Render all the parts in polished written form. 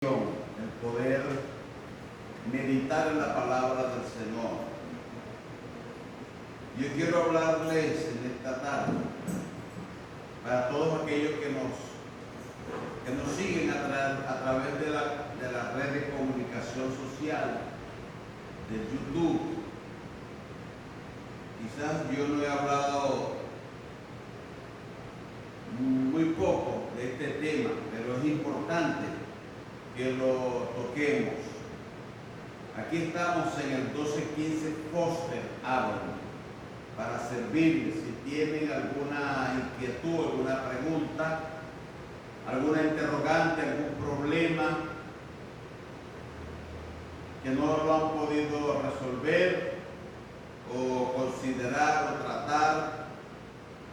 el poder meditar en la palabra del Señor. Yo quiero hablarles en esta tarde para todos aquellos que nos siguen a través de la red de comunicación social, de YouTube. Quizás yo no he hablado muy poco de este tema, pero es importante que lo toquemos. Aquí estamos en el 1215 Foster Avenue para servirles. Si tienen alguna inquietud, alguna pregunta, alguna interrogante, algún problema que no lo han podido resolver o considerar o tratar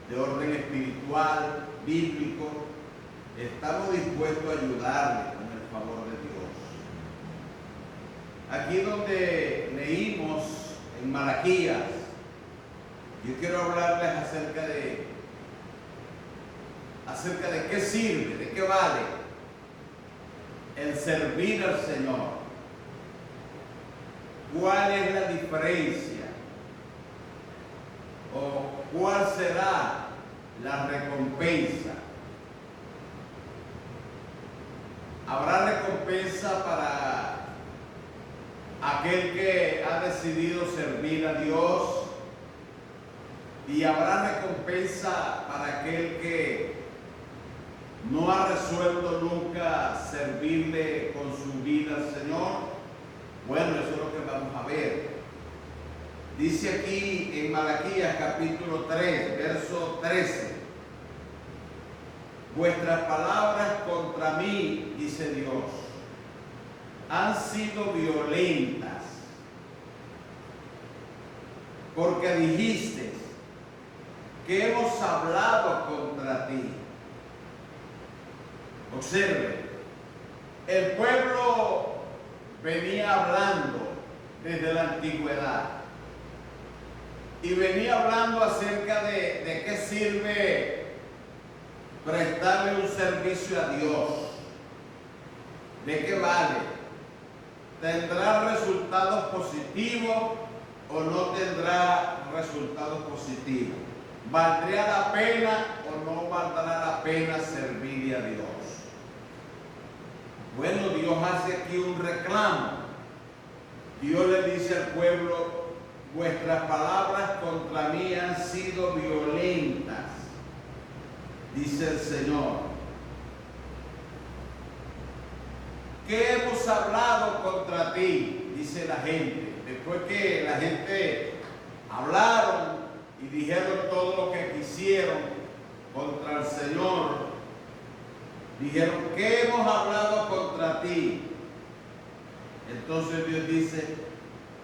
de orden espiritual, bíblico, estamos dispuestos a ayudarles con el favor de Dios. Aquí donde leímos en Malaquías, yo quiero hablarles acerca de qué sirve, de qué vale el servir al Señor. ¿Cuál es la diferencia? ¿O cuál será la recompensa? ¿Habrá recompensa para aquel que ha decidido servir a Dios? ¿Y habrá recompensa para aquel que no ha resuelto nunca servirle con su vida al Señor? Bueno, eso es lo que vamos a ver. Dice aquí en Malaquías capítulo 3, verso 13. Vuestras palabras contra mí, dice Dios, han sido violentas, porque dijiste que hemos hablado contra ti. Observe, el pueblo venía hablando desde la antigüedad y venía hablando acerca de qué sirve prestarle un servicio a Dios. ¿De qué vale? ¿Tendrá resultados positivos o no tendrá resultados positivos? ¿Valdría la pena o no valdrá la pena servirle a Dios? Bueno, Dios hace aquí un reclamo. Dios le dice al pueblo: vuestras palabras contra mí han sido violentas, dice el Señor. ¿Qué hemos hablado contra ti? Dice la gente. Después que la gente hablaron y dijeron todo lo que quisieron contra el Señor, dijeron: ¿qué hemos hablado contra ti? Entonces Dios dice: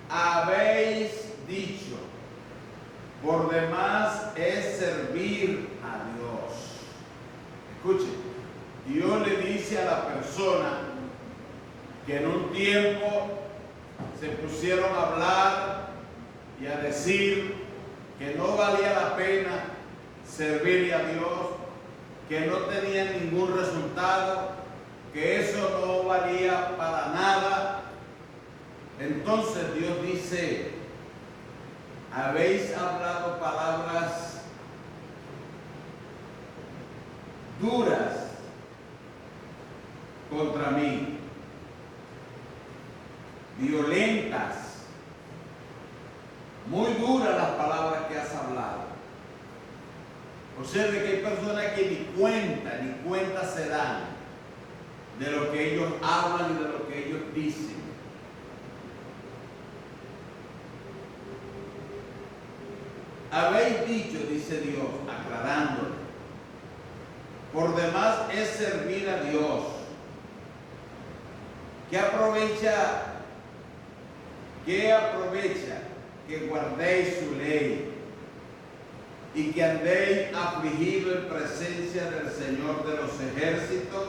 habéis dicho, por demás es servir a Dios. Escuchen, Dios le dice a la persona que en un tiempo se pusieron a hablar y a decir que no valía la pena servirle a Dios, que no tenía ningún resultado, que eso no valía para nada. Entonces Dios dice: habéis hablado palabras duras contra mí, violentas, muy duras las palabras que has hablado. Observe que hay personas que ni cuenta se dan de lo que ellos hablan y de lo que ellos dicen. Habéis dicho, dice Dios, aclarándole, por demás es servir a Dios. ¿Qué aprovecha que guardéis su ley y que andéis afligidos en presencia del Señor de los ejércitos?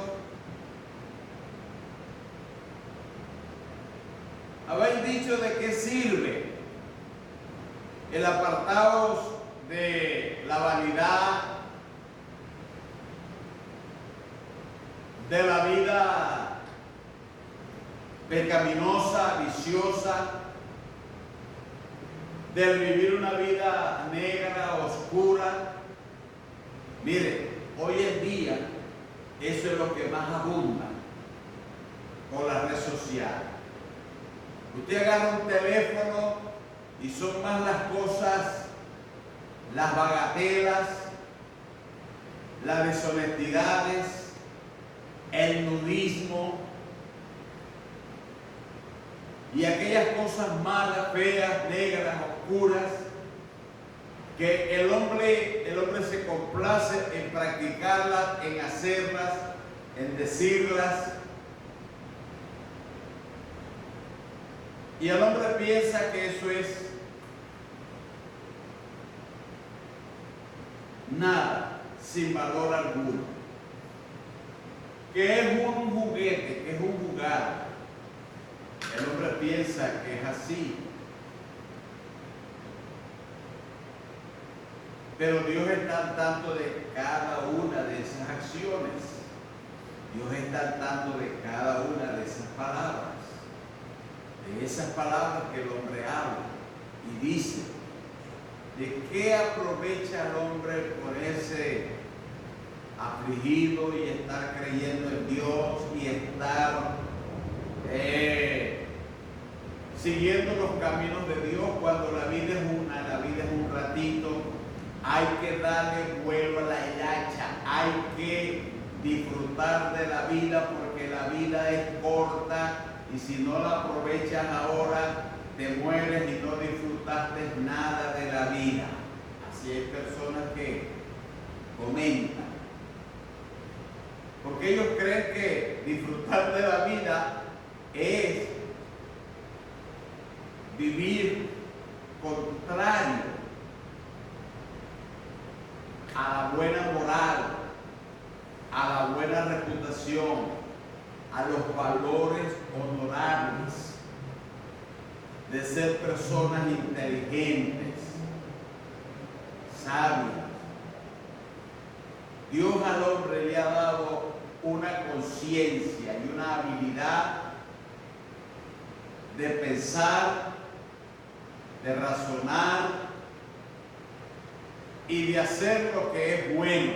Habéis dicho: ¿de qué sirve el apartaos de la vanidad, de la vida pecaminosa, viciosa, del vivir una vida negra, oscura. Mire, hoy en día eso es lo que más abunda con la red social. Usted agarra un teléfono y son más las cosas, las bagatelas, las deshonestidades, el nudismo y aquellas cosas malas, feas, negras, oscuras, que el hombre se complace en practicarlas, en hacerlas, en decirlas. Y el hombre piensa que eso es nada, sin valor alguno, que es un juguete, que es un jugar. El hombre piensa que es así. Pero Dios está al tanto de cada una de esas acciones. Dios está al tanto de cada una de esas palabras. De esas palabras que el hombre habla y dice. ¿De qué aprovecha el hombre ponerse afligido y estar creyendo en Dios y estar siguiendo los caminos de Dios cuando la vida es un ratito? Hay que darle vuelo a la hilacha, hay que disfrutar de la vida porque la vida es corta y si no la aprovechas ahora te mueres y no disfrutaste nada de la vida. Así hay personas que comentan, porque ellos creen que disfrutar de la vida es vivir contrario a la buena moral, a la buena reputación, a los valores honorables de ser personas inteligentes, sabias. Dios al hombre le ha dado una conciencia y una habilidad de pensar, de razonar y de hacer lo que es bueno.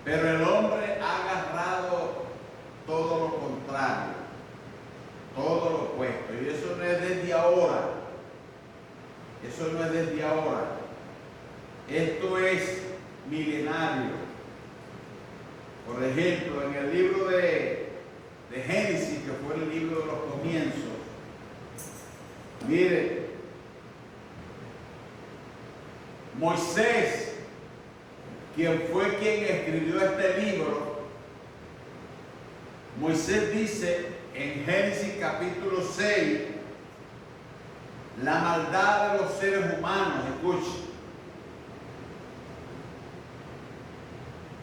Pero el hombre ha agarrado todo lo contrario, todo lo opuesto. Y eso no es desde ahora. Eso no es desde ahora. Esto es milenario. Por ejemplo, en el libro de Génesis, que fue el libro de los comienzos, mire, Moisés, quien escribió este libro, Moisés dice en Génesis capítulo 6, la maldad de los seres humanos, escuche.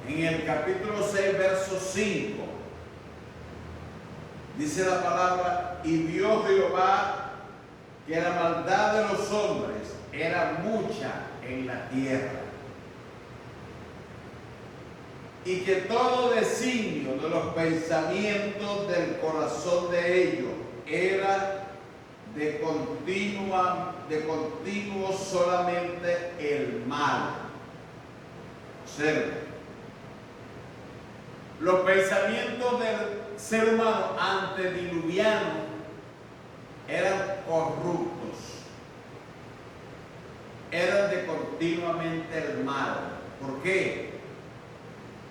En el capítulo 6, verso 5, dice la palabra: y vio Jehová que la maldad de los hombres era mucha en la tierra, y que todo designio de los pensamientos del corazón de ellos era de continuo solamente el mal. Observe, los pensamientos del ser humano antediluviano eran corruptos, eran de continuamente el mal. ¿Por qué?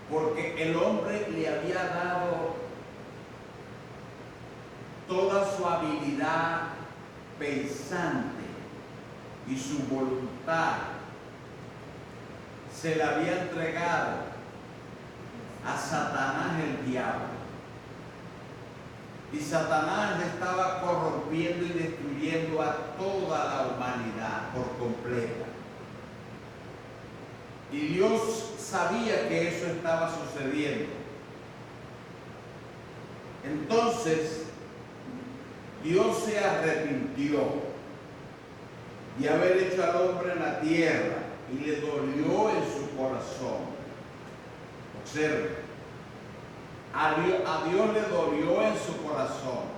Porque el hombre le había dado toda su habilidad pensante y su voluntad se la había entregado a Satanás, el diablo. Y Satanás estaba corrompiendo y destruyendo a toda la humanidad por completa. Y Dios sabía que eso estaba sucediendo. Entonces, Dios se arrepintió de haber hecho al hombre en la tierra y le dolió en su corazón. Observe, a Dios le dolió en su corazón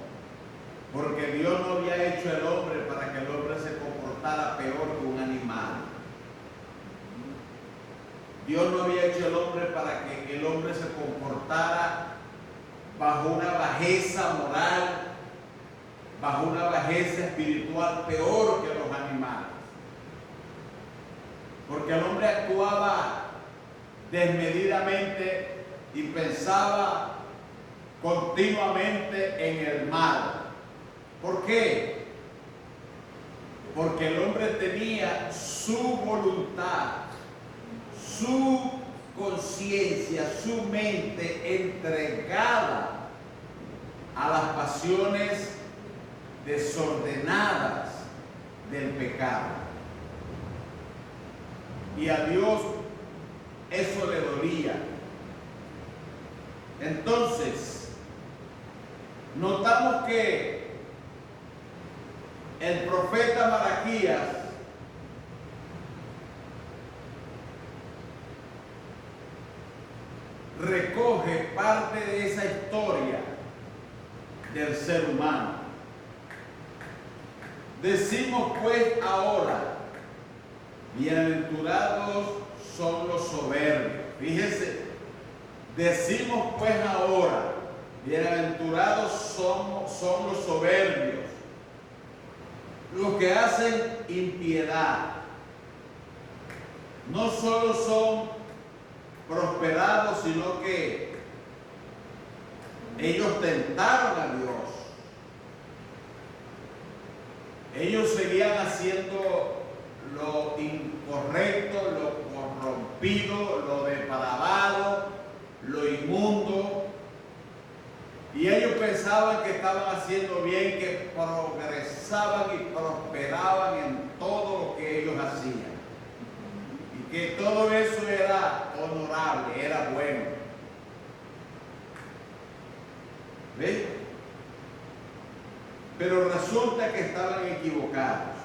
bajo una bajeza moral, bajo una bajeza espiritual peor que los animales. Porque el hombre actuaba desmedidamente y pensaba continuamente en el mal. ¿Por qué? Porque el hombre tenía su voluntad, su conciencia, su mente entregada a las pasiones desordenadas del pecado. Y a Dios eso le dolía. Entonces, notamos que el profeta Malaquías recoge parte de esa historia del ser humano. Decimos pues ahora, bienaventurados son los soberbios. Fíjense, decimos pues ahora, bienaventurados son los soberbios, los que hacen impiedad. No solo son prosperados, sino que ellos tentaron a Dios. Ellos seguían haciendo lo incorrecto, lo corrompido, lo depravado, lo inmundo. Y ellos pensaban que estaban haciendo bien, que progresaban y prosperaban en todo lo que ellos hacían. Y que todo eso era honorable, era bueno. ¿Ves? Pero resulta que estaban equivocados.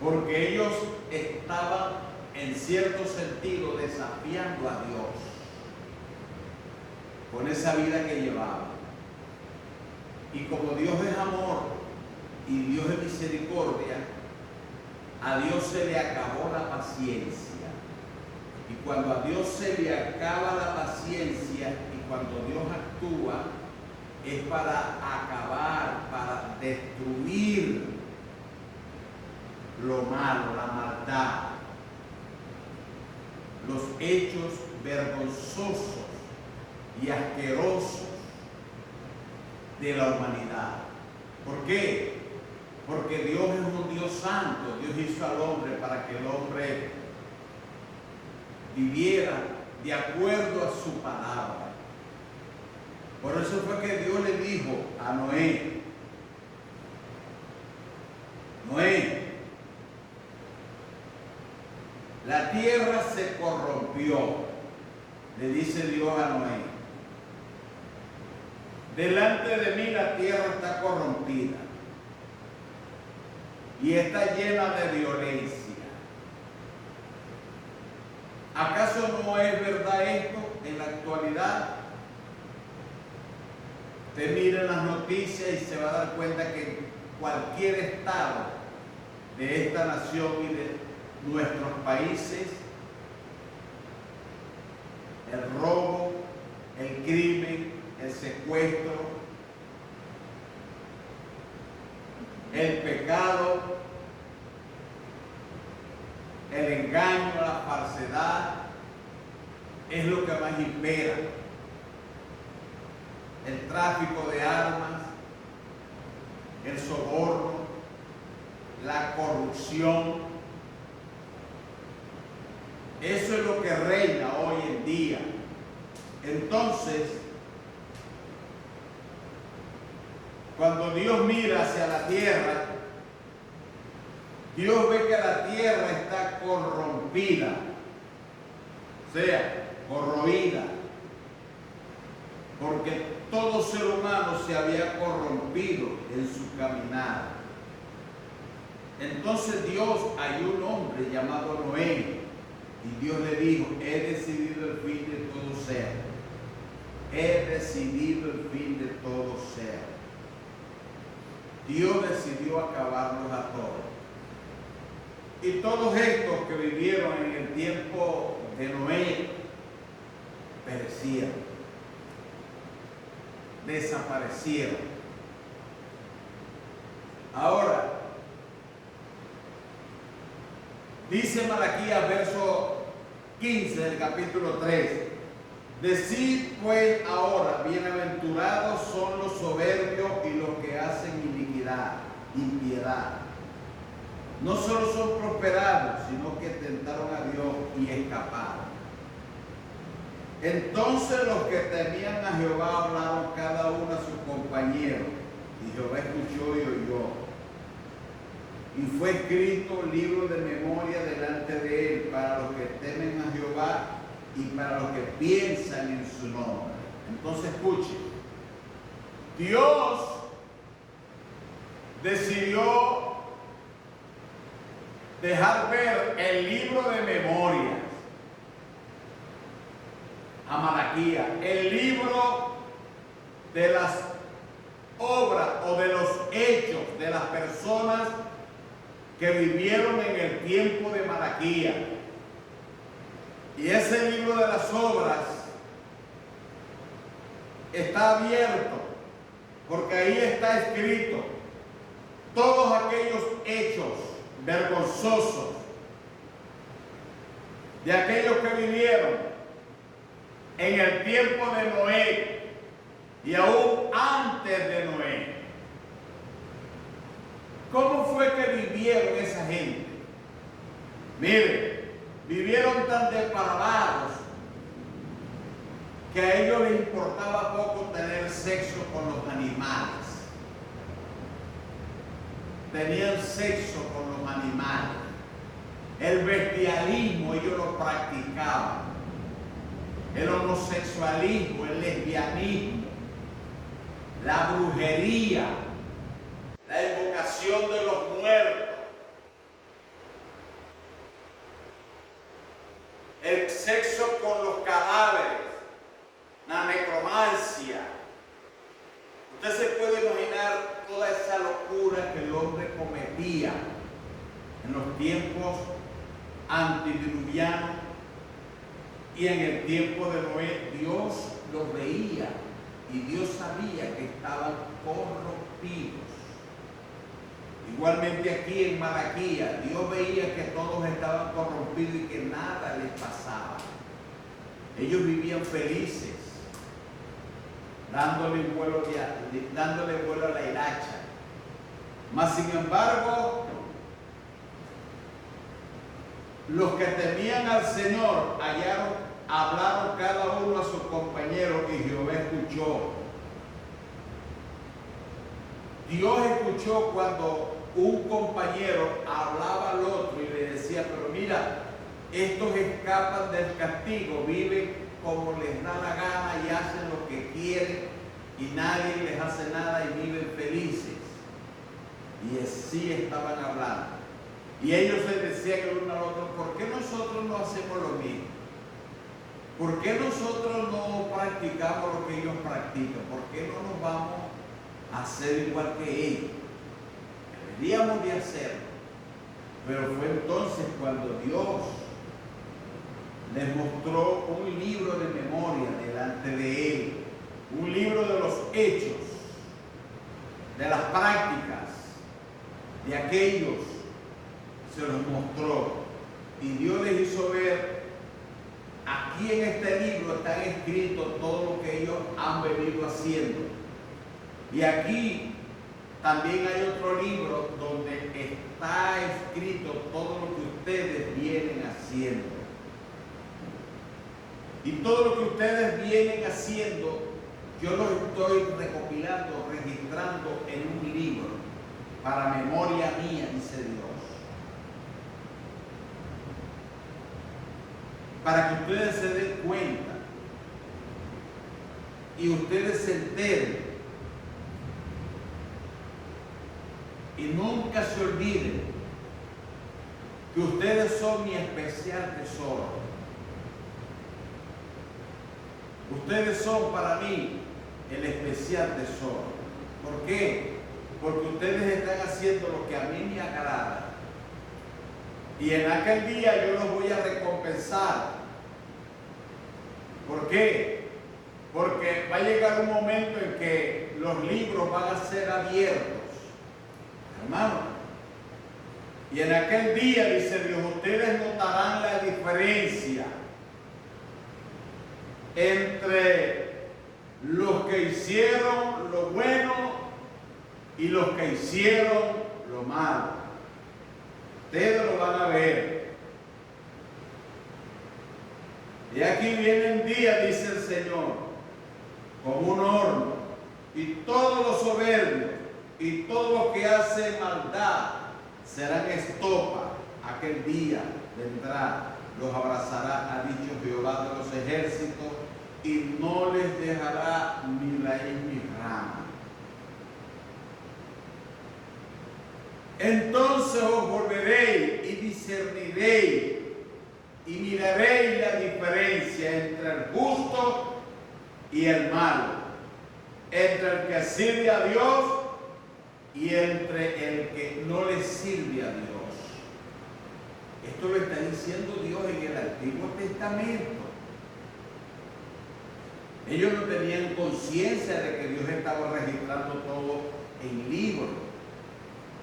Porque ellos estaban en cierto sentido desafiando a Dios con esa vida que llevaban. Y como Dios es amor y Dios es misericordia, a Dios se le acabó la paciencia. Y cuando a Dios se le acaba la paciencia y cuando Dios actúa, es para acabar, para destruir lo malo, la maldad, los hechos vergonzosos y asquerosos de la humanidad. ¿Por qué? Porque Dios es un Dios santo. Dios hizo al hombre para que el hombre viviera de acuerdo a su palabra. Por eso fue que Dios le dijo a Noé: Noé, la tierra se corrompió, le dice Dios a Noé. Delante de mí la tierra está corrompida y está llena de violencia. ¿Acaso no es verdad esto en la actualidad? Usted mira las noticias y se va a dar cuenta que en cualquier estado de esta nación y de nuestros países, el robo, el crimen, el secuestro, el pecado, el engaño, la falsedad, es lo que más impera. El tráfico de armas, el soborno, la corrupción. Eso es lo que reina hoy en día. Entonces, cuando Dios mira hacia la tierra, Dios ve que la tierra está corrompida, o sea, corroída, porque todo ser humano se había corrompido en su caminar. Entonces Dios, hay un hombre llamado Noé, y Dios le dijo: he decidido el fin de todo ser. He decidido el fin de todo ser. Dios decidió acabarlos a todos. Y todos estos que vivieron en el tiempo de Noé perecieron, desaparecieron. Ahora, dice Malaquías, verso 15 del capítulo 3, decid pues ahora, bienaventurados son los soberbios y los que hacen iniquidad, impiedad. No solo son prosperados, sino que tentaron a Dios y escaparon. Entonces los que temían a Jehová hablaron cada uno a sus compañeros, y Jehová escuchó y oyó. Y fue escrito libro de memoria delante de él para los que temen a Jehová y para los que piensan en su nombre. Entonces escuchen, Dios decidió dejar ver el libro de memorias a Malaquías, el libro de las obras o de los hechos de las personas que vivieron en el tiempo de Malaquías. Y ese libro de las obras está abierto porque ahí está escrito todos aquellos hechos vergonzosos de aquellos que vivieron en el tiempo de Noé y aún antes de Noé. ¿Cómo fue que vivieron esa gente? Miren, vivieron tan depravados que a ellos les importaba poco tener sexo con los animales. Tenían sexo con los animales. El bestialismo ellos lo practicaban. El homosexualismo, el lesbianismo, la brujería, la invocación de los muertos, el sexo con los cadáveres, la necromancia. Usted se puede imaginar toda esa locura que el hombre cometía en los tiempos antediluvianos y en el tiempo de Noé. Dios los veía y Dios sabía que estaban corrompidos. Igualmente aquí en Malaquías, Dios veía que todos estaban corrompidos y que nada les pasaba. Ellos vivían felices, dándole vuelo a la hilacha. Mas sin embargo, los que temían al Señor hablaron cada uno a sus compañeros y Jehová escuchó. Dios escuchó cuando un compañero hablaba al otro y le decía, pero mira, estos escapan del castigo, viven como les da la gana y hacen lo que quieren y nadie les hace nada y viven felices. Y así estaban hablando. Y ellos se decían el uno al otro, ¿por qué nosotros no hacemos lo mismo? ¿Por qué nosotros no practicamos lo que ellos practican? ¿Por qué no nos vamos a hacer igual que ellos? Deberíamos de hacerlo. Pero fue entonces cuando Dios les mostró un libro de memoria delante de él, un libro de los hechos, de las prácticas de aquellos, se los mostró. Y Dios les hizo ver, aquí en este libro están escritos todo lo que ellos han venido haciendo. Y aquí también hay otro libro donde está escrito todo lo que ustedes vienen haciendo. Y todo lo que ustedes vienen haciendo, yo lo estoy recopilando, registrando en un libro, para memoria mía, dice Dios. Para que ustedes se den cuenta y ustedes se enteren y nunca se olviden que ustedes son mi especial tesoro. Ustedes son para mí el especial tesoro. ¿Por qué? Porque ustedes están haciendo lo que a mí me agrada. Y en aquel día yo los voy a recompensar. ¿Por qué? Porque va a llegar un momento en que los libros van a ser abiertos, hermano. Y en aquel día, dice Dios, ustedes notarán la diferencia entre los que hicieron lo bueno y los que hicieron lo malo. Ustedes lo van a ver. Y aquí vienen días, dice el Señor, como un horno, y todos los soberbios y todos los que hacen maldad serán estopa. Aquel día vendrá, los abrazará, ha dicho Jehová de los ejércitos, y no les dejará ni raíz ni rama. Entonces os volveréis y discerniréis y miraréis la diferencia entre el justo y el malo, entre el que sirve a Dios y entre el que no le sirve a Dios. Esto lo está diciendo Dios en el Antiguo Testamento. Ellos no tenían conciencia de que Dios estaba registrando todo en libros.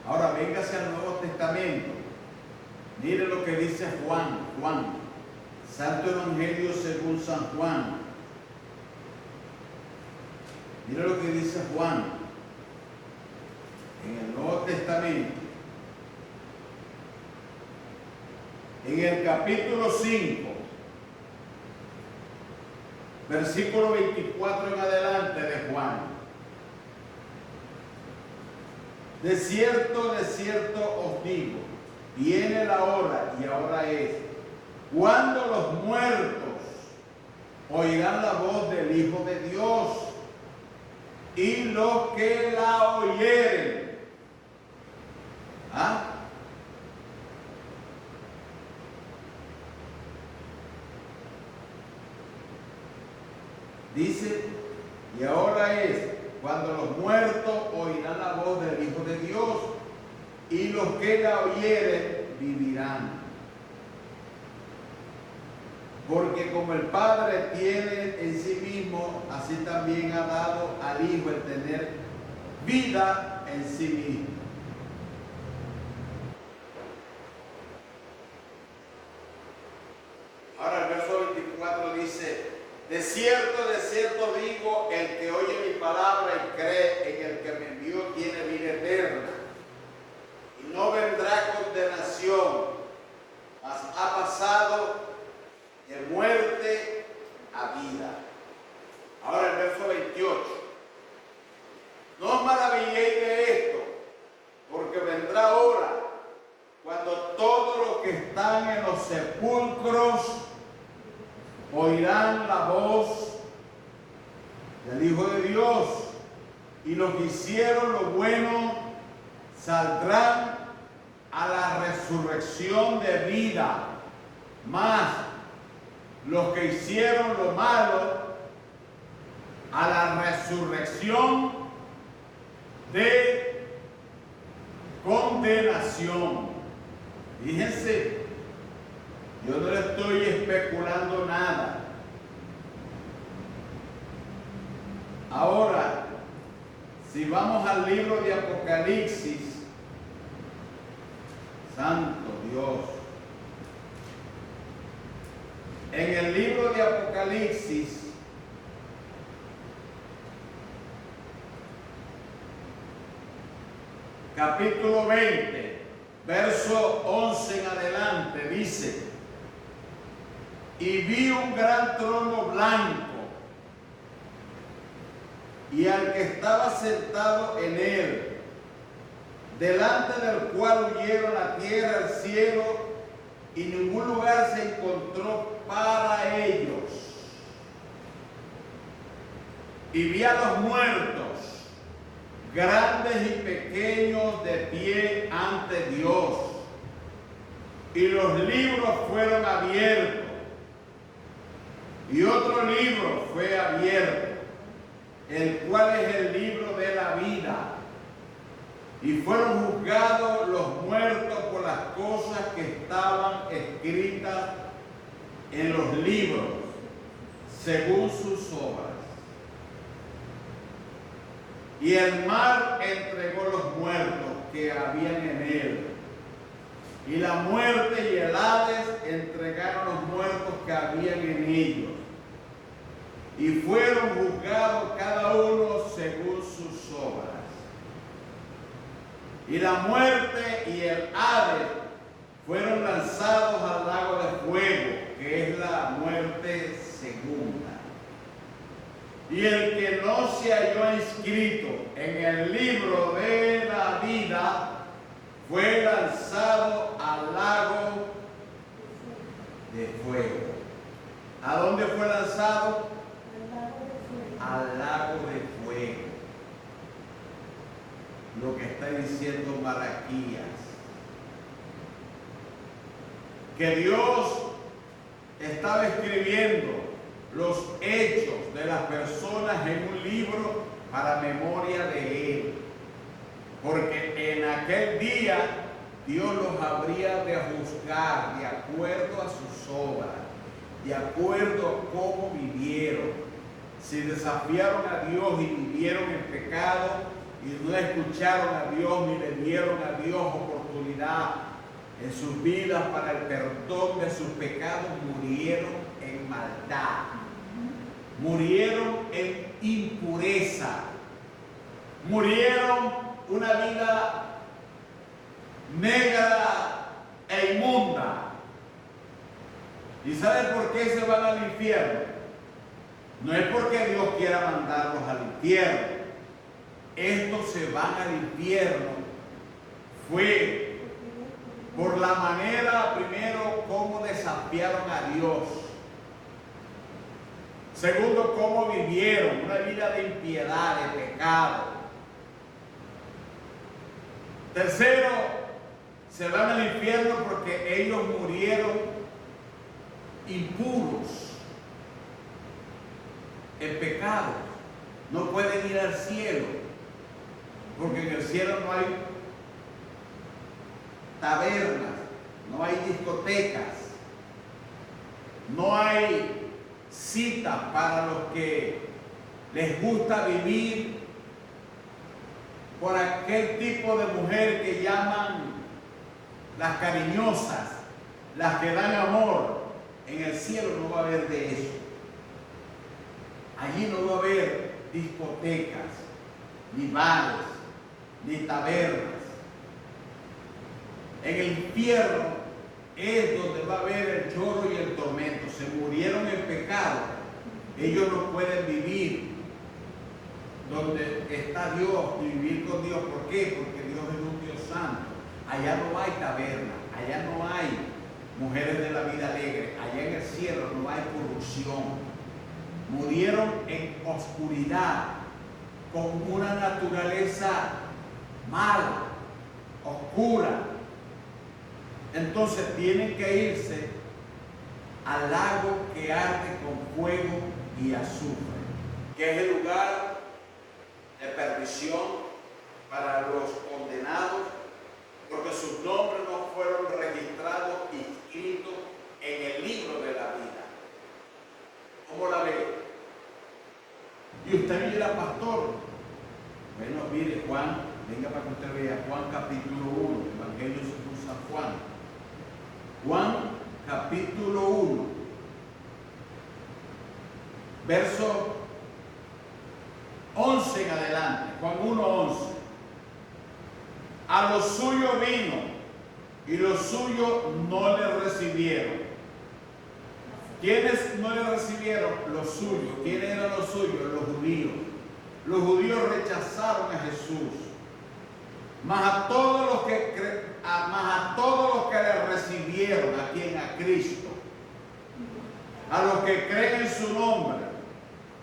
Ahora véngase al Nuevo Testamento. Mire lo que dice Juan, Santo Evangelio según San Juan. Mire lo que dice Juan en el Nuevo Testamento. En el capítulo 5, versículo 24 en adelante de Juan. De cierto os digo, viene la hora, y ahora es, cuando los muertos oirán la voz del Hijo de Dios, y los que la oyeren, dice, y ahora es, cuando los muertos oirán la voz del Hijo de Dios, y los que la oyeren vivirán. Porque como el Padre tiene en sí mismo, así también ha dado al Hijo el tener vida en sí mismo. Ahora el verso 24 dice, de cierto digo, el que oye mi palabra y cree en el que me envió tiene vida eterna, y no vendrá condenación, mas ha pasado de muerte a vida. Ahora el verso 28. No os maravilléis de esto, porque vendrá hora cuando todos los que están en los sepulcros oirán la voz del Hijo de Dios, y los que hicieron lo bueno saldrán a la resurrección de vida, mas los que hicieron lo malo a la resurrección de condenación. Fíjense, yo no le estoy especulando nada. Ahora, si vamos al libro de Apocalipsis, santo Dios, en el libro de Apocalipsis, capítulo 20, verso 11 en adelante, dice, y vi un gran trono blanco, y al que estaba sentado en él, delante del cual huyeron la tierra, el cielo, y ningún lugar se encontró para ellos. Y vi a los muertos, grandes y pequeños, de pie ante Dios, y los libros fueron abiertos, y otro libro fue abierto, el cual es el libro de la vida. Y fueron juzgados los muertos por las cosas que estaban escritas en los libros, según sus obras. Y el mar entregó los muertos que habían en él. Y la muerte y el Hades entregaron los muertos que habían en ellos. Y fueron juzgados cada uno según sus obras. Y la muerte y el Hades fueron lanzados al lago de fuego, que es la muerte segunda. Y el que no se halló inscrito en el libro de la vida fue lanzado al lago de fuego. ¿A dónde fue lanzado? Al lago de fuego. Lo que está diciendo Malaquías. Que Dios estaba escribiendo los hechos de las personas en un libro para memoria de Él. Porque en aquel día Dios los habría de juzgar de acuerdo a sus obras, de acuerdo a cómo vivieron. Si desafiaron a Dios y vivieron en pecado y no escucharon a Dios ni le dieron a Dios oportunidad en sus vidas para el perdón de sus pecados, murieron en maldad, murieron en impureza, murieron una vida negra e inmunda. ¿Y saben por qué se van al infierno? No es porque Dios quiera mandarlos al infierno. Estos se van al infierno fue por la manera, primero, cómo desafiaron a Dios. Segundo, cómo vivieron una vida de impiedad, de pecado. Tercero, se van al infierno porque ellos murieron impuros, en pecado. No pueden ir al cielo, porque en el cielo no hay tabernas, no hay discotecas, no hay citas para los que les gusta vivir por aquel tipo de mujer que llaman las cariñosas, las que dan amor. En el cielo no va a haber de eso. Allí no va a haber discotecas, ni bares, ni tabernas. En el infierno es donde va a haber el lloro y el tormento. Se murieron en pecado. Ellos no pueden vivir donde está Dios y vivir con Dios. ¿Por qué? Porque Dios es un Dios santo. Allá no hay taberna, allá no hay mujeres de la vida alegre, allá en el cielo no hay corrupción. Murieron en oscuridad, con una naturaleza mala, oscura. Entonces tienen que irse al lago que arde con fuego y azufre, que es el lugar de perdición para los condenados, porque sus nombres no fueron registrados y inscritos en el libro de la vida. ¿Cómo la ve? Y usted mira, pastor. Bueno, mire, Juan, venga para que usted vea Juan capítulo 1, Evangelio según San Juan. Juan capítulo 1, verso 11 en adelante. Juan 1, 11. A los suyos vino y los suyos no le recibieron. ¿Quiénes no le recibieron? Los suyos. ¿Quiénes eran los suyos? Los judíos. Los judíos rechazaron a Jesús. Mas a todos los que le recibieron, ¿a quién? A Cristo. A los que creen en su nombre,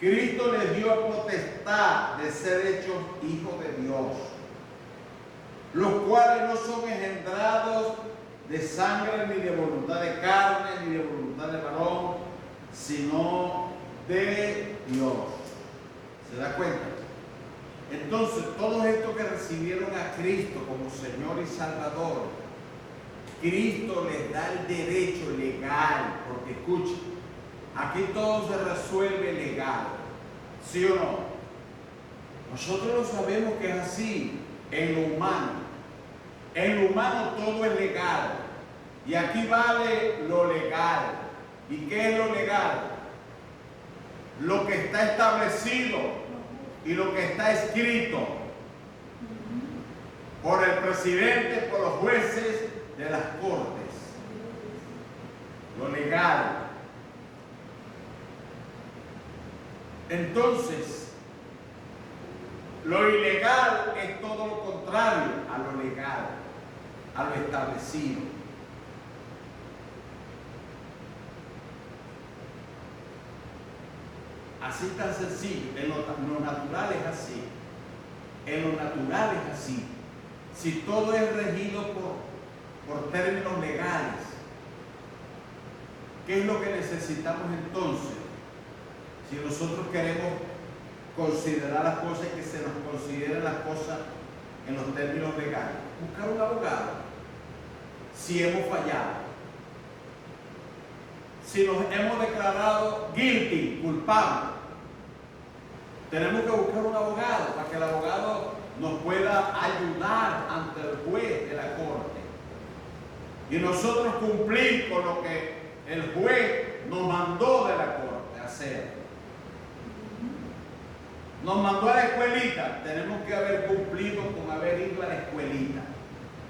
Cristo les dio potestad de ser hechos hijos de Dios, los cuales no son engendrados de sangre, ni de voluntad de carne, ni de voluntad de varón, sino de Dios. ¿Se da cuenta? Entonces, todos estos que recibieron a Cristo como Señor y Salvador, Cristo les da el derecho legal, porque escuchen, aquí todo se resuelve legal, ¿sí o no? Nosotros lo sabemos que es así en lo humano. En lo humano todo es legal. Y aquí vale lo legal. ¿Y qué es lo legal? Lo que está establecido y lo que está escrito por el presidente, por los jueces de las cortes. Lo legal. Entonces, lo ilegal es todo lo contrario a lo legal, a lo establecido. Así tan sencillo. En lo natural es así. En lo natural es así. Si todo es regido por términos legales, ¿qué es lo que necesitamos entonces? Si nosotros queremos considerar las cosas y que se nos consideren las cosas en los términos legales, buscar un abogado. Si hemos fallado, si nos hemos declarado guilty, culpables, tenemos que buscar un abogado para que el abogado nos pueda ayudar ante el juez de la corte y nosotros cumplir con lo que el juez nos mandó de la corte hacer. Nos mandó a la escuelita, tenemos que haber cumplido con haber ido a la escuelita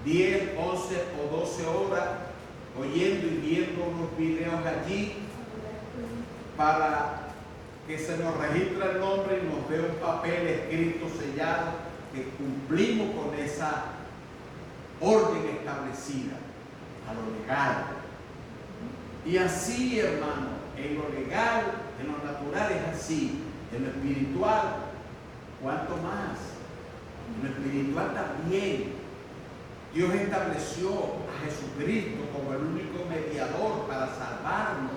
10, 11 o 12 horas oyendo y viendo unos videos allí para que se nos registre el nombre y nos dé un papel escrito, sellado, que cumplimos con esa orden establecida, a lo legal. Y así, hermano, en lo legal, en lo natural es así. En lo espiritual, ¿cuánto más? En lo espiritual también. Dios estableció a Jesucristo como el único mediador para salvarnos.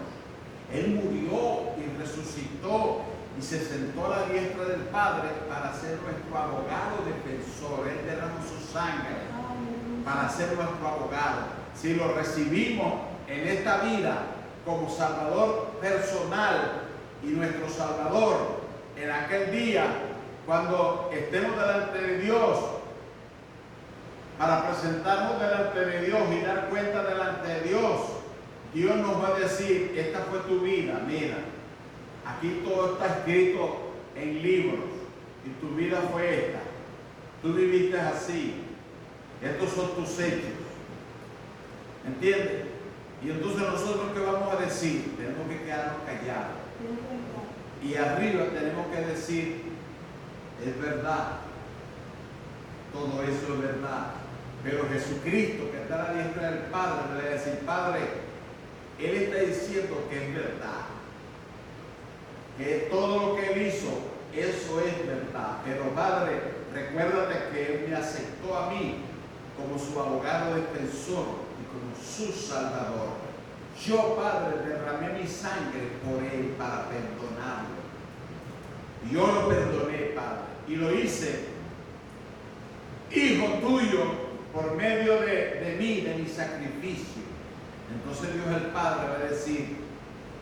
Él murió y resucitó y se sentó a la diestra del Padre para ser nuestro abogado defensor. Él derramó su sangre para ser nuestro abogado. Si lo recibimos en esta vida como Salvador personal y nuestro Salvador, en aquel día, cuando estemos delante de Dios, para presentarnos delante de Dios y dar cuenta delante de Dios, Dios nos va a decir, esta fue tu vida, mira, aquí todo está escrito en libros, y tu vida fue esta, tú viviste así, estos son tus hechos, ¿entiendes? Y entonces nosotros, ¿qué vamos a decir? Tenemos que quedarnos callados. Y arriba tenemos que decir, es verdad, todo eso es verdad. Pero Jesucristo, que está a la diestra del Padre, le va a decir, Padre, Él está diciendo que es verdad, que todo lo que Él hizo, eso es verdad. Pero Padre, recuérdate que Él me aceptó a mí como su abogado defensor y como su Salvador. Yo, Padre, derramé mi sangre por Él para perdonarlo. Yo lo perdoné, Padre, y lo hice hijo tuyo por medio de mí, de mi sacrificio. Entonces Dios el Padre va a decir,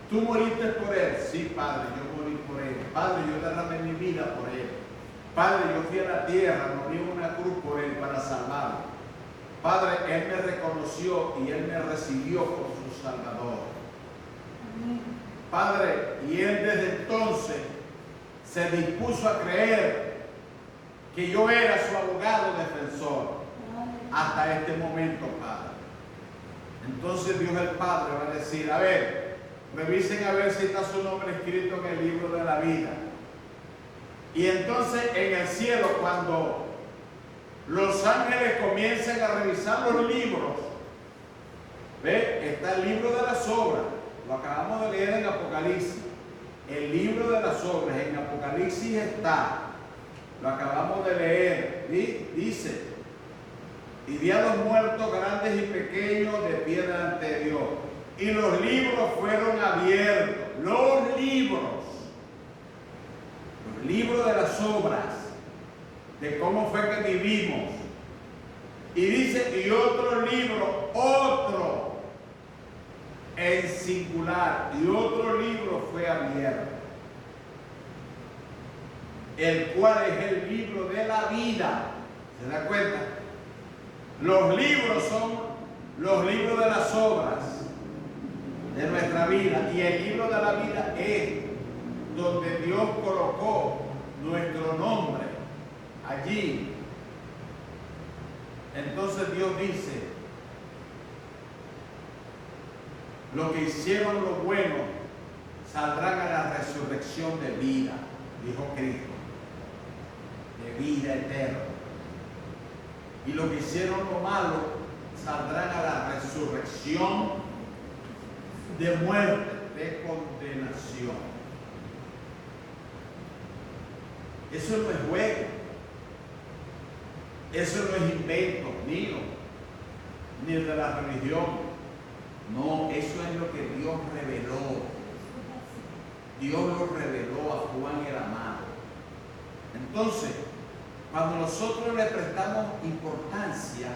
tú moriste por Él. Sí, Padre, yo morí por Él. Padre, yo derramé mi vida por Él. Padre, yo fui a la tierra, morí en una cruz por Él para salvarlo. Padre, Él me reconoció y Él me recibió como su Salvador. Padre, y Él desde entonces se dispuso a creer que yo era su abogado defensor hasta este momento, Padre. Entonces Dios el Padre va a decir, a ver, revisen a ver si está su nombre escrito en el libro de la vida. Y entonces en el cielo, cuando los ángeles comiencen a revisar los libros, ¿ve? Está el libro de las obras, lo acabamos de leer en Apocalipsis. El libro de las obras en Apocalipsis está, lo acabamos de leer, dice, y vi a los muertos grandes y pequeños de pie delante de Dios, y los libros fueron abiertos, los libros de las obras, de cómo fue que vivimos. Y dice, y otro libro, otro en singular, y otro libro fue abierto, el cual es el libro de la vida. ¿Se da cuenta? Los libros son los libros de las obras de nuestra vida, y el libro de la vida es donde Dios colocó nuestro nombre allí. Entonces Dios dice, los que hicieron lo bueno saldrán a la resurrección de vida, dijo Cristo, de vida eterna. Y los que hicieron lo malo saldrán a la resurrección de muerte, de condenación. Eso no es juego. Eso no es invento mío, ni de la religión. No, eso es lo que Dios reveló. Dios lo reveló a Juan el Amado. Entonces, cuando nosotros le prestamos importancia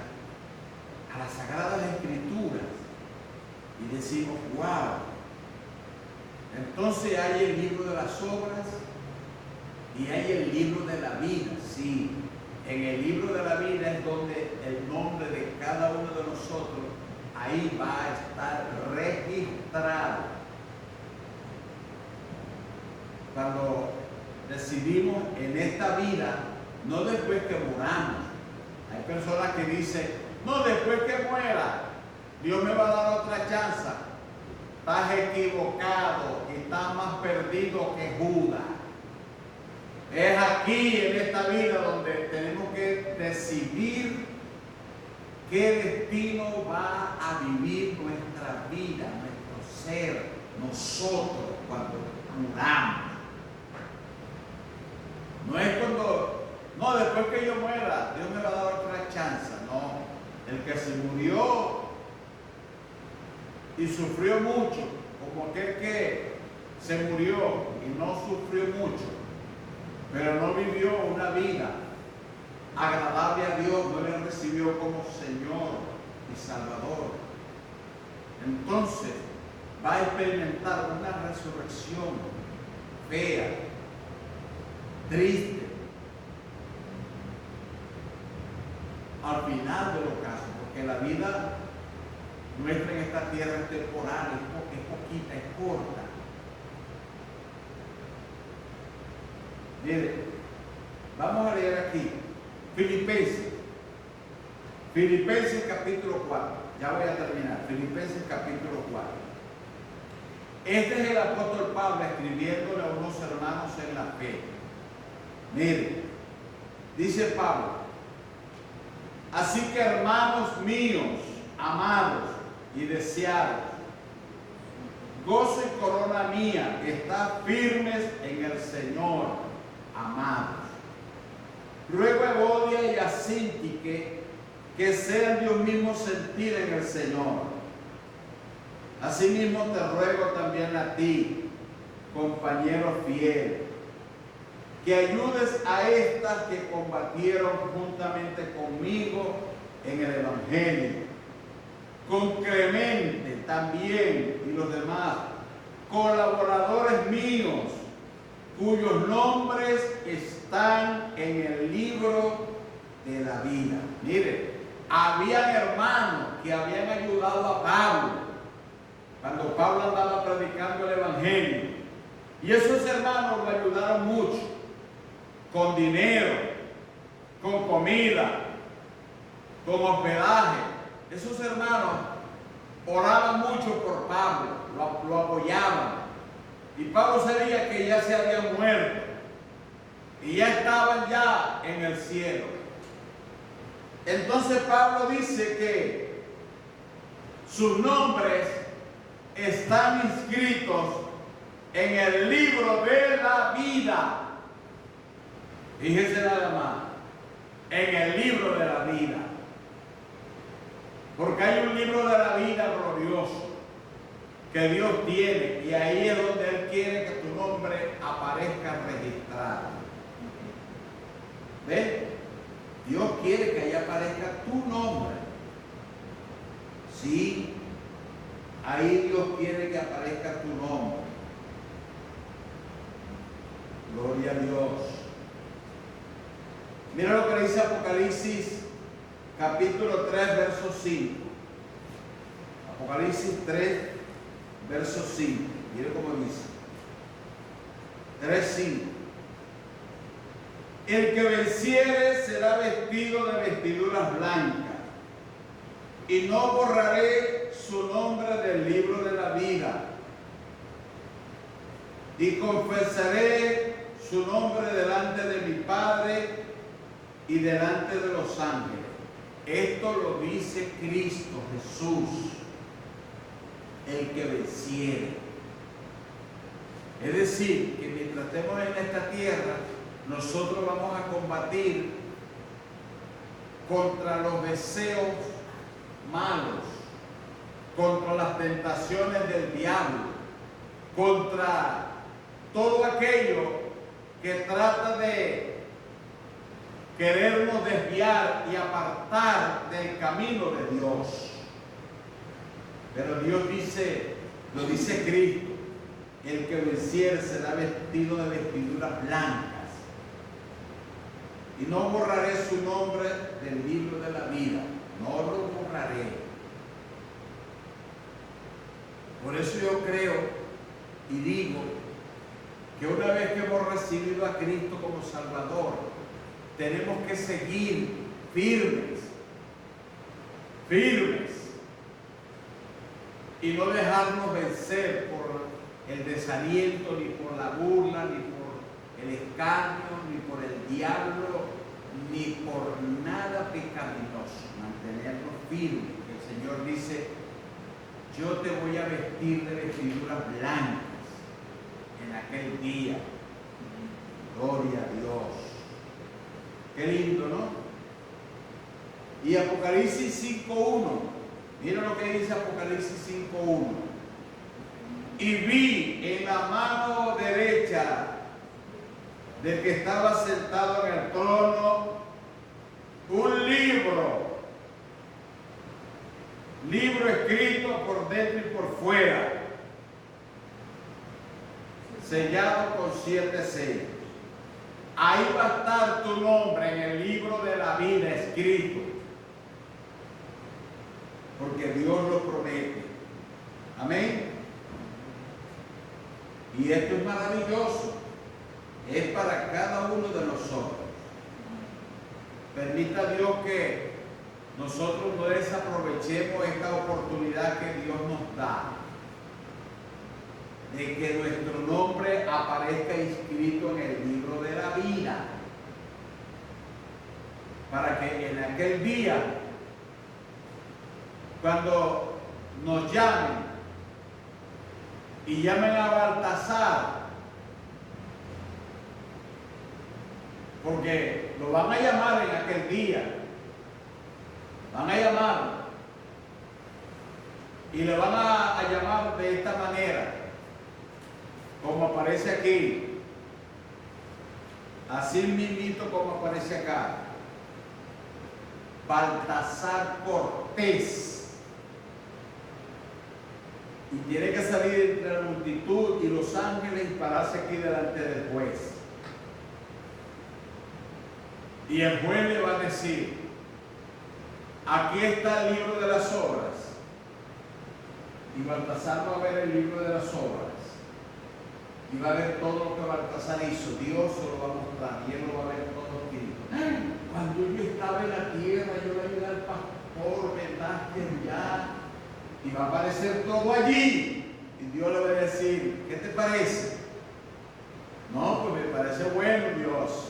a las Sagradas Escrituras y decimos, wow, entonces hay el libro de las obras y hay el libro de la vida. Sí, en el libro de la vida es donde el nombre de cada uno de nosotros ahí va a estar registrado. Cuando decidimos en esta vida, no después que moramos. Hay personas que dicen, no, después que muera, Dios me va a dar otra chance. Estás equivocado y estás más perdido que Judas. Es aquí, en esta vida, donde tenemos que decidir qué destino va a vivir nuestra vida, nuestro ser, nosotros, cuando muramos. No es cuando, no, después que yo muera, Dios me va a dar otra chance. No, el que se murió y sufrió mucho, como aquel que se murió y no sufrió mucho, pero no vivió una vida agradable a Dios, no le recibió como Señor y Salvador. Entonces va a experimentar una resurrección fea, triste, al final de los casos, porque la vida nuestra en esta tierra es temporal, es poquita, es corta. Mire, vamos a leer aquí Filipenses capítulo 4. Ya voy a terminar. Filipenses capítulo 4. Este es el apóstol Pablo escribiéndole a unos hermanos en la fe. Mire, dice Pablo, así que hermanos míos, amados y deseados, gozo y corona mía, estad firmes en el Señor, amados. Ruego a Evodia y a Síntique que sean de un mismo sentir en el Señor. Asimismo te ruego también a ti, compañero fiel, que ayudes a estas que combatieron juntamente conmigo en el Evangelio, con Clemente también y los demás, colaboradores míos, cuyos nombres están en el libro de la vida. Mire, habían hermanos que habían ayudado a Pablo cuando Pablo andaba predicando el Evangelio, y esos hermanos lo ayudaron mucho, con dinero, con comida, con hospedaje. Esos hermanos oraban mucho por Pablo, lo apoyaban. Y Pablo sabía que ya se había muerto y ya estaban ya en el cielo. Entonces Pablo dice que sus nombres están inscritos en el libro de la vida. Fíjese nada más, en el libro de la vida. Porque hay un libro de la vida glorioso que Dios tiene, y ahí es donde Él quiere que tu nombre aparezca registrado. ¿Ves? quiere que ahí aparezca tu nombre. Sí, ahí Dios quiere que aparezca tu nombre. Gloria a Dios. Mira lo que dice Apocalipsis capítulo 3, verso 5. Apocalipsis 3, verso 5. Mire cómo dice. 3, 5. El que venciere será vestido de vestiduras blancas, y no borraré su nombre del libro de la vida, y confesaré su nombre delante de mi Padre y delante de los ángeles. Esto lo dice Cristo Jesús, el que venciere. Es decir, que mientras estemos en esta tierra, nosotros vamos a combatir contra los deseos malos, contra las tentaciones del diablo, contra todo aquello que trata de querernos desviar y apartar del camino de Dios. Pero Dios dice, lo dice Cristo, el que venciere será vestido de vestiduras blancas, y no borraré su nombre del libro de la vida, no lo borraré. Por eso yo creo y digo que una vez que hemos recibido a Cristo como Salvador, tenemos que seguir firmes, y no dejarnos vencer por el desaliento, ni por la burla, ni por el escarnio, ni por el diablo, ni por nada pecaminoso. Mantenernos firmes. El Señor dice, yo te voy a vestir de vestiduras blancas en aquel día. Gloria a Dios. Qué lindo, ¿no? Y Apocalipsis 5.1. Mira lo que dice Apocalipsis 5.1. Y vi en la mano derecha del que estaba sentado en el trono un libro escrito por dentro y por fuera, sellado con 7 sellos. Ahí va a estar tu nombre en el libro de la vida escrito, porque Dios lo promete. Amén. Y esto es maravilloso. Es para cada uno de nosotros. Permita Dios que nosotros no desaprovechemos esta oportunidad que Dios nos da, de que nuestro nombre aparezca inscrito en el libro de la vida, para que en aquel día, cuando nos llamen y llamen a Baltasar, porque lo van a llamar en aquel día, van a llamar y le van a llamar de esta manera, como aparece aquí, así mismito como aparece acá: Baltasar Cortés. Y tiene que salir entre la multitud y los ángeles y pararse aquí delante del juez. Y el juez le va a decir: aquí está el libro de las obras. Y Baltasar va a ver el libro de las obras y va a ver todo lo que Baltasar hizo. Dios se lo va a mostrar y él lo va a ver todo escrito. Cuando yo estaba en la tierra, yo le ayudé al pastor, vendaste ya, y va a aparecer todo allí. Y Dios le va a decir: ¿qué te parece? No, pues me parece bueno, Dios.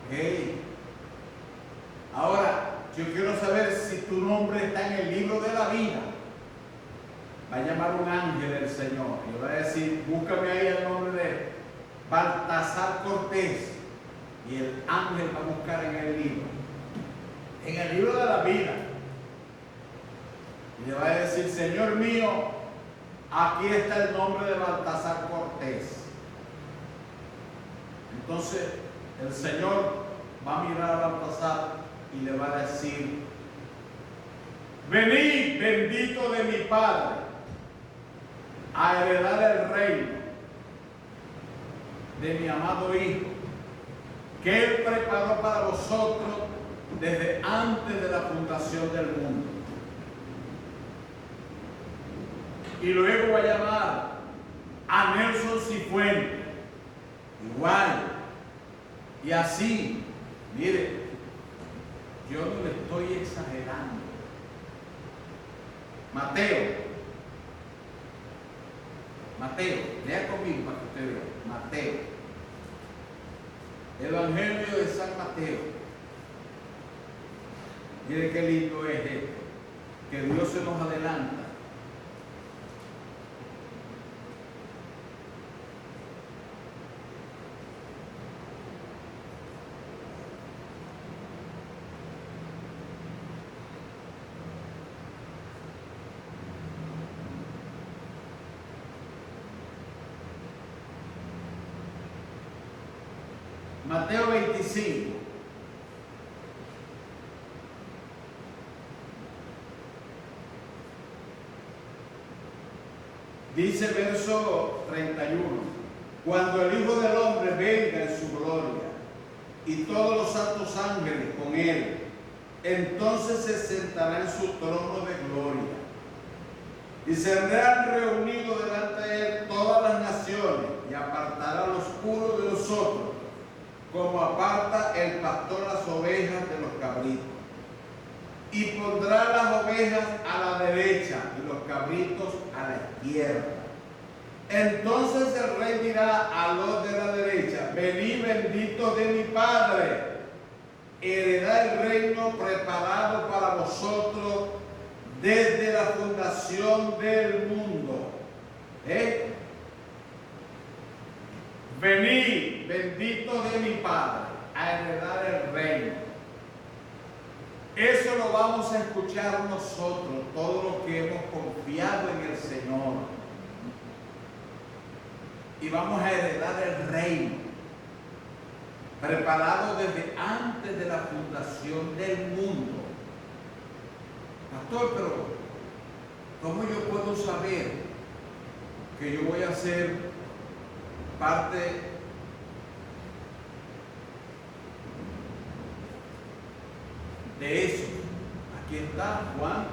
Ok. Ahora, yo quiero saber si tu nombre está en el libro de la vida. Va a llamar un ángel del Señor y le va a decir: búscame ahí el nombre de Baltasar Cortés. Y el ángel va a buscar en el libro de la vida. Y le va a decir: Señor mío, aquí está el nombre de Baltasar Cortés. Entonces el Señor va a mirar a Baltasar y le va a decir: venid, bendito de mi Padre, a heredar el reino de mi amado Hijo, que Él preparó para vosotros desde antes de la fundación del mundo. Y luego va a llamar a Nelson Cifuentes, igual. Y así, mire, yo no le estoy exagerando. Mateo, lea conmigo para que usted vea. Mateo, Evangelio de San Mateo. Mire qué lindo es esto, que Dios se nos adelanta. Mateo 25. Dice verso 31. Cuando el Hijo del Hombre venga en su gloria y todos los santos ángeles con él, entonces se sentará en su trono de gloria. Y serán reunidos delante de él todas las naciones, y apartará los unos de los otros, como aparta el pastor las ovejas de los cabritos. Y pondrá las ovejas a la derecha y los cabritos a la izquierda. Entonces el rey dirá a los de la derecha: venid, benditos de mi Padre, heredad el reino preparado para vosotros desde la fundación del mundo. Venid, benditos de mi Padre, a heredar el reino. Eso lo vamos a escuchar nosotros, todos los que hemos confiado en el Señor. Y vamos a heredar el reino, preparado desde antes de la fundación del mundo. Pastor, pero ¿cómo yo puedo saber que yo voy a ser parte de eso? Aquí está Juan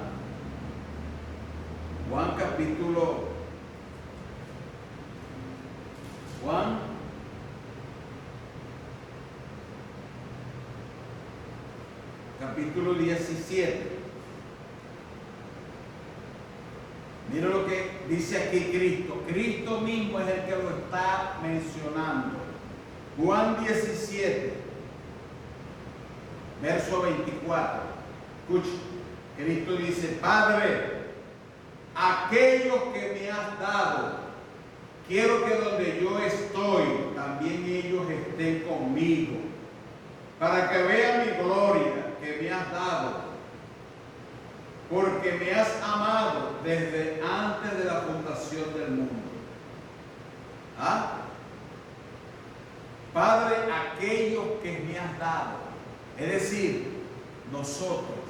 capítulo 17. Mira lo que dice aquí Cristo. Cristo mismo es el que lo está mencionando. Juan 17, verso 24. Escucha, Cristo dice: Padre, aquellos que me has dado, quiero que donde yo estoy, también ellos estén conmigo, para que vean mi gloria que me has dado, porque me has amado desde antes de la fundación del mundo. Padre, aquellos que me has dado, es decir, nosotros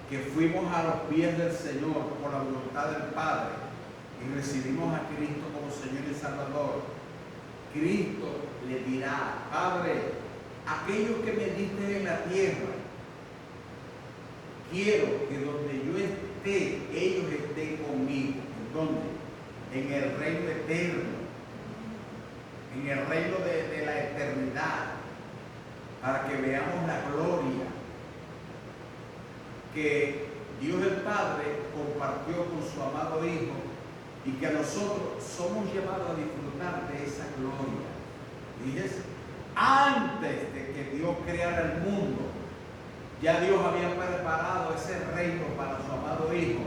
que fuimos a los pies del Señor por la voluntad del Padre y recibimos a Cristo como Señor y Salvador, Cristo le dirá: Padre, aquellos que me diste en la tierra, quiero que donde yo esté, ellos estén conmigo. ¿En dónde? En el reino eterno, en el reino de la eternidad, para que veamos la gloria que Dios el Padre compartió con su amado Hijo, y que nosotros somos llamados a disfrutar de esa gloria. Fíjese, antes de que Dios creara el mundo, ya Dios había preparado ese reino para su amado Hijo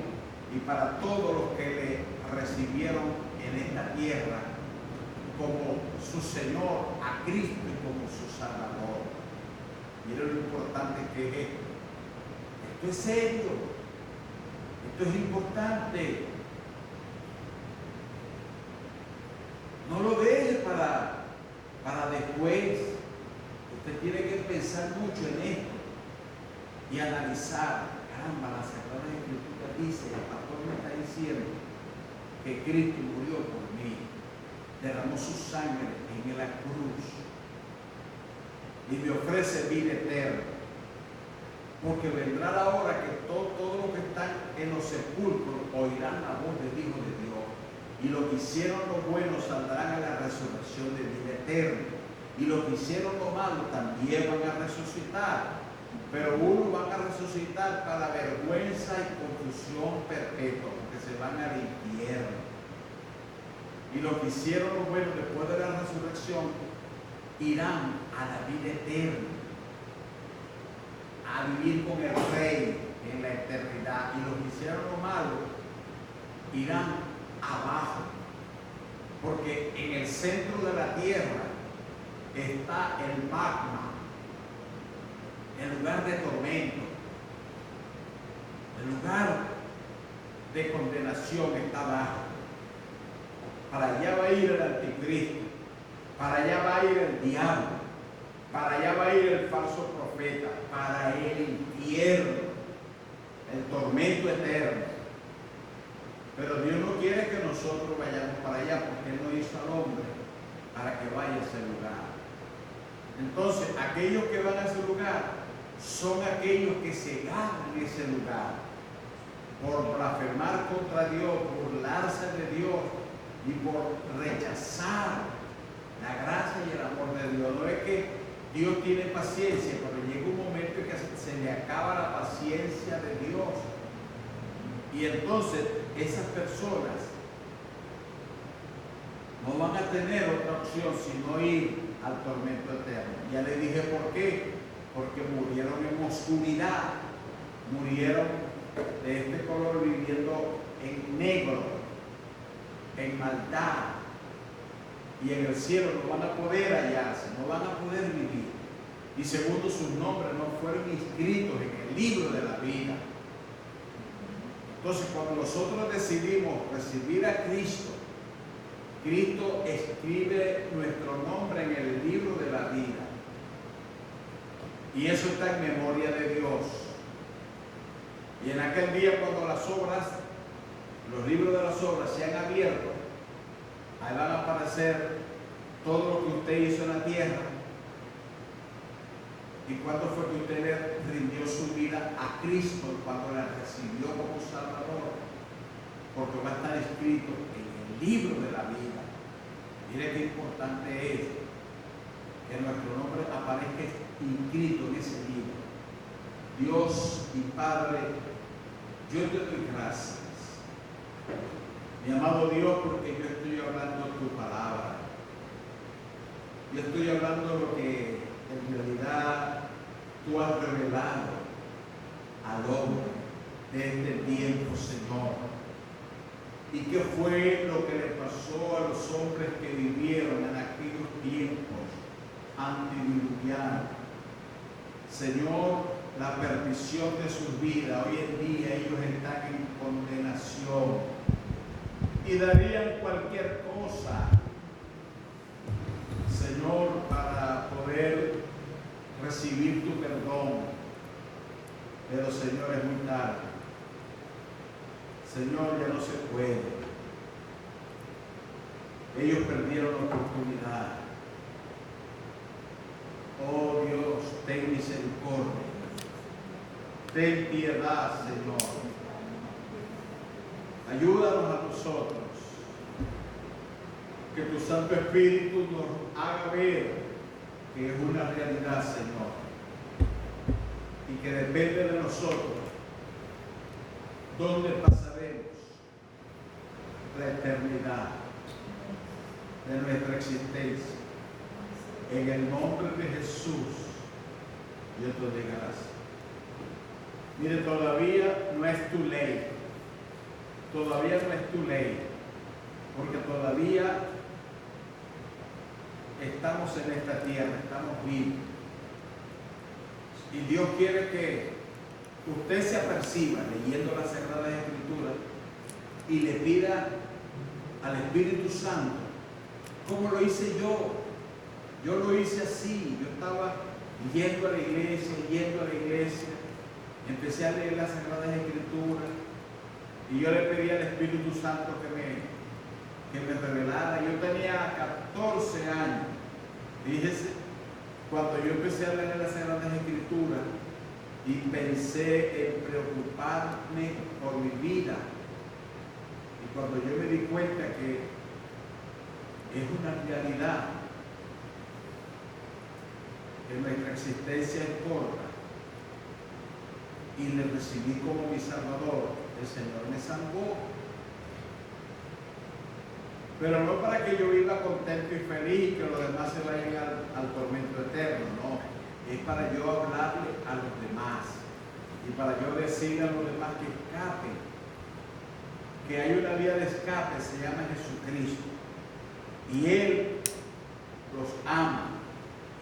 y para todos los que le recibieron en esta tierra como su Señor, a Cristo, y como su Salvador. Miren lo importante que es esto. Esto es serio, esto es importante. No lo deje para después. Usted tiene que pensar mucho en esto y analizar. Caramba, la Sagrada Escritura dice, el pastor me está diciendo que Cristo murió por mí, derramó su sangre en la cruz y me ofrece vida eterna. Porque vendrá la hora que todos los que están en los sepulcros oirán la voz del Hijo de Dios. Y los que hicieron lo bueno saldrán a la resurrección de vida eterna. Y los que hicieron lo malo también van a resucitar. Pero unos van a resucitar para vergüenza y confusión perpetua, porque se van al infierno. Y los que hicieron lo bueno después de la resurrección irán a la vida eterna, a vivir con el Rey en la eternidad. Y los que hicieron lo malo irán abajo, porque en el centro de la tierra está el magma, el lugar de tormento, el lugar de condenación está abajo. Para allá va a ir el anticristo, para allá va a ir el diablo, para allá va a ir el falso profeta, para el infierno, el tormento eterno. Pero Dios no quiere que nosotros vayamos para allá, porque Él no hizo al hombre para que vaya a ese lugar. Entonces, aquellos que van a ese lugar son aquellos que se ganan ese lugar por blasfemar contra Dios, burlarse de Dios y por rechazar la gracia y el amor de Dios. No es que Dios tiene paciencia, pero llega un momento en que se le acaba la paciencia de Dios. Y entonces esas personas no van a tener otra opción sino ir al tormento eterno. Ya le dije por qué. Porque murieron en oscuridad, murieron de este color viviendo en negro, en maldad, y en el cielo no van a poder hallarse, no van a poder vivir. Y segundo, sus nombres no fueron inscritos en el libro de la vida. Entonces, cuando nosotros decidimos recibir a Cristo, Cristo escribe nuestro nombre en el libro de la vida. Y eso está en memoria de Dios. Y en aquel día, cuando los libros de las obras se han abierto, ahí van a aparecer todo lo que usted hizo en la tierra. ¿Y cuándo fue que usted le rindió su vida a Cristo? Cuando la recibió como Salvador. Porque va a estar escrito en el libro de la vida. Mire qué importante es que nuestro nombre aparezca inscrito en ese libro. Dios y Padre, yo te doy gracias, mi amado Dios, porque yo estoy hablando tu palabra. Yo estoy hablando lo que en realidad tú has revelado al hombre de este tiempo, Señor. ¿Y qué fue lo que le pasó a los hombres que vivieron en aquellos tiempos antediluvianos? Señor, la perdición de sus vidas. Hoy en día ellos están en condenación y darían cualquier cosa, Señor, para poder recibir tu perdón. Pero, Señor, es muy tarde. Señor, ya no se puede. Ellos perdieron la oportunidad. Oh Dios, ten misericordia. Ten piedad, Señor. Ayúdanos a nosotros. Que tu Santo Espíritu nos haga ver que es una realidad, Señor. Y que depende de nosotros dónde pasaremos la eternidad de nuestra existencia. En el nombre de Jesús, yo te doy gracias. Mire, todavía no es tu ley. Todavía no es tu ley. Porque todavía estamos en esta tierra, estamos vivos. Y Dios quiere que usted se aperciba leyendo las Sagradas Escrituras y le pida al Espíritu Santo, como lo hice yo. Yo lo hice así, yo estaba yendo a la iglesia, empecé a leer las Sagradas Escrituras y yo le pedí al Espíritu Santo que me revelara. Yo tenía 14 años, fíjese, cuando yo empecé a leer las Sagradas Escrituras y pensé en preocuparme por mi vida. Y cuando yo me di cuenta que es una realidad, que nuestra existencia es corta, y le recibí como mi Salvador, el Señor me salvó. Pero no para que yo viva contento y feliz y que los demás se vayan al tormento eterno, no. Es para yo hablarle a los demás y para yo decirle a los demás que escapen, que hay una vía de escape, se llama Jesucristo, y Él los ama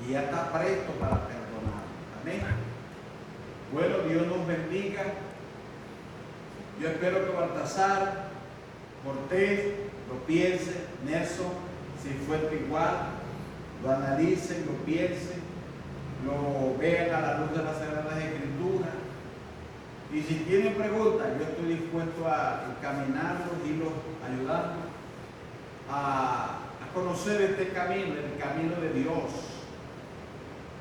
y ya está presto para perdonar. Amén. Bueno, Dios nos bendiga. Yo espero que Baltasar, Cortés, lo piensen, Nelson, Cifuentes igual, lo analicen, lo piensen, lo vean a la luz de las Sagradas Escrituras. Y si tienen preguntas, yo estoy dispuesto a encaminarlos, irlos ayudando a conocer este camino, el camino de Dios.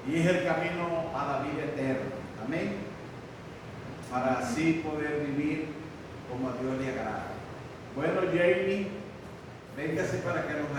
Y es el camino a la vida eterna. Amén. Para así poder vivir como a Dios le agrada. Bueno, Jamie, véngase para que nos ayude.